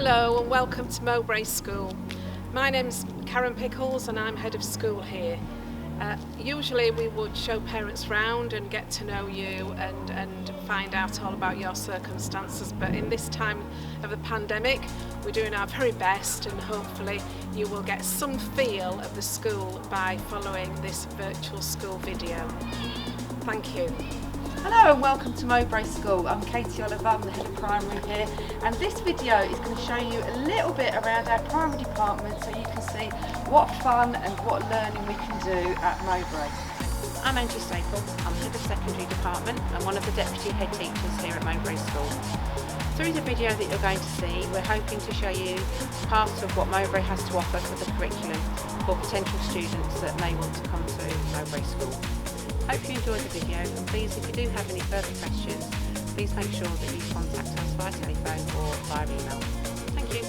Hello and welcome to Mowbray School. My name's Karen Pickles and I'm head of school here. Usually we would show parents round and get to know you and find out all about your circumstances, but in this time of the pandemic we're doing our very best and hopefully you will get some feel of the school by following this virtual school video. Thank you. Hello and welcome to Mowbray School. I'm Katie Oliver, I'm the head of primary here, and this video is going to show you a little bit around our primary department so you can see what fun and what learning we can do at Mowbray. I'm Angie Staple, I'm head of secondary department and one of the deputy head teachers here at Mowbray School. Through the video that you're going to see, we're hoping to show you part of what Mowbray has to offer for the curriculum for potential students that may want to come to Mowbray School. Hope you enjoyed the video, and please, if you do have any further questions, please make sure that you contact us via telephone or via email. Thank you.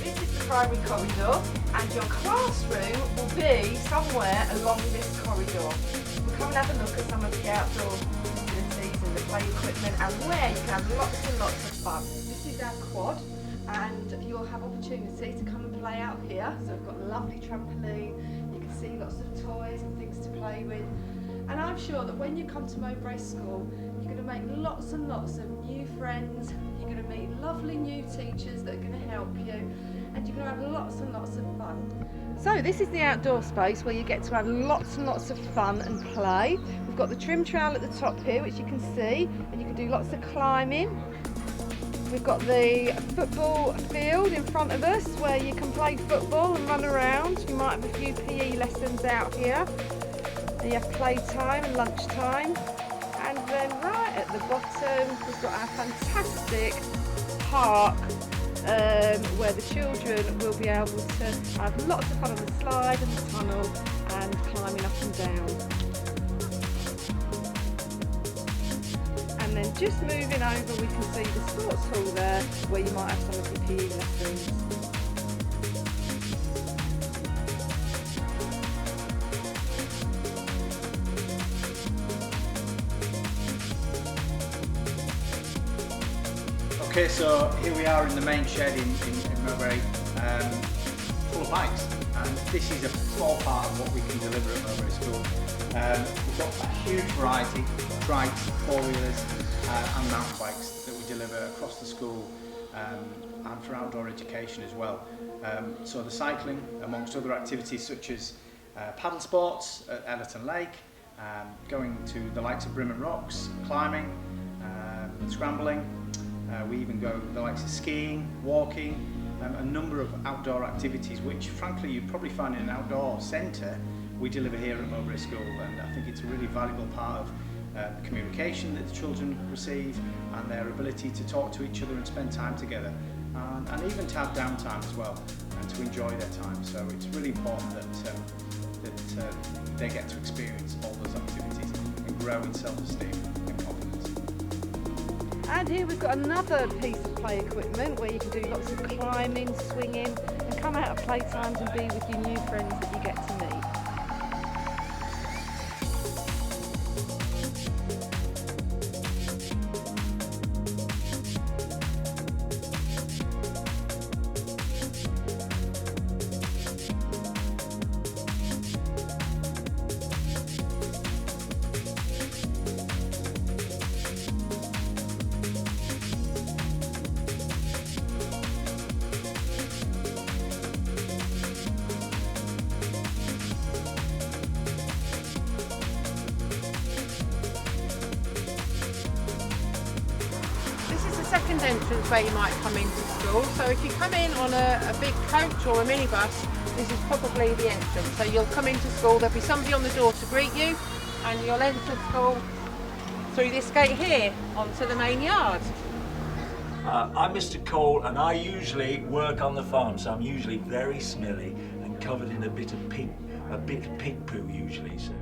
This is the primary corridor, and your classroom will be somewhere along this corridor. We'll come and have a look at some of the outdoor facilities and the play equipment and where you can have lots and lots of fun. This is our quad, and you'll have opportunity to come and play out here. So we've got a lovely trampoline, you can see lots of toys and things to play with. And I'm sure that when you come to Mowbray School, you're going to make lots and lots of new friends, you're going to meet lovely new teachers that are going to help you, and you're going to have lots and lots of fun. So this is the outdoor space where you get to have lots and lots of fun and play. We've got the trim trail at the top here, which you can see, and you can do lots of climbing. We've got the football field in front of us where you can play football and run around. You might have a few PE lessons out here. And you have playtime and lunchtime. And then right at the bottom we've got our fantastic park where the children will be able to have lots of fun on the slide and the tunnel and climbing up and down. And then just moving over we can see the sports hall there where you might have some of the PE lessons. Okay, so here we are in the main shed in Mowbray, full of bikes, and this is a small part of what we can deliver at Mowbray School. We've got a huge variety of trikes, four-wheelers and mountain bikes that we deliver across the school and for outdoor education as well. So the cycling, amongst other activities such as paddle sports at Ellerton Lake, going to the likes of Brimham Rocks, climbing, scrambling. We even go the likes of skiing, walking, a number of outdoor activities which frankly you'd probably find in an outdoor centre we deliver here at Mowbray School, and I think it's a really valuable part of communication that the children receive and their ability to talk to each other and spend time together, and even to have downtime as well and to enjoy their time. So it's really important that they get to experience all those activities and grow in self-esteem and confidence. And here we've got another piece of play equipment where you can do lots of climbing, swinging, and come out of playtimes and be with your new friends that you get to meet. Second entrance where you might come into school. So if you come in on a big coach or a minibus, this is probably the entrance. So you'll come into school, there'll be somebody on the door to greet you, and you'll enter school through this gate here onto the main yard. I'm Mr. Cole, and I usually work on the farm, so I'm usually very smelly and covered in a bit of pig poo usually. So.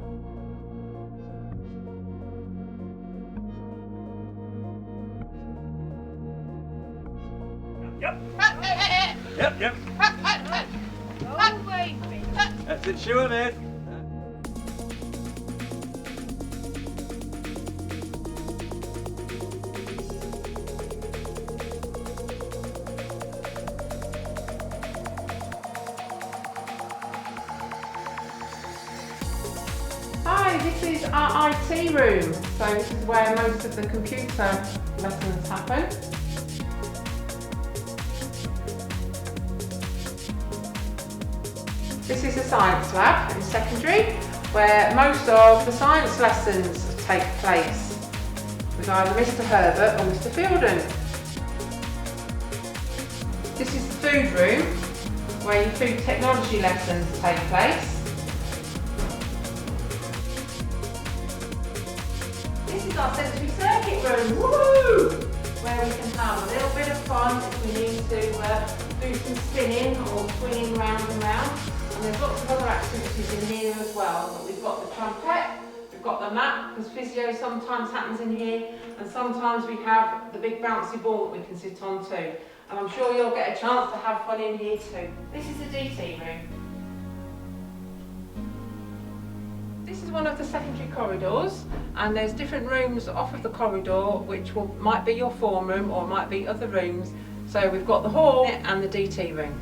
Yep. Yep. Oh, baby. That's it, shoe 'em in. this is our IT room. So this is where most of the computer lessons happen. This is the science lab in secondary, where most of the science lessons take place with either Mr. Herbert or Mr. Fielden. This is the food room, where your food technology lessons take place. This is our sensory circuit room, woo! Where we can have a little bit of fun if we need to do some spinning or swinging round and round. And there's lots of other activities in here as well. But we've got the trumpet, we've got the mat, because physio sometimes happens in here, and sometimes we have the big bouncy ball that we can sit on too. And I'm sure you'll get a chance to have fun in here too. This is the DT room. This is one of the secondary corridors, and there's different rooms off of the corridor which might be your form room or might be other rooms. So we've got the hall and the DT room.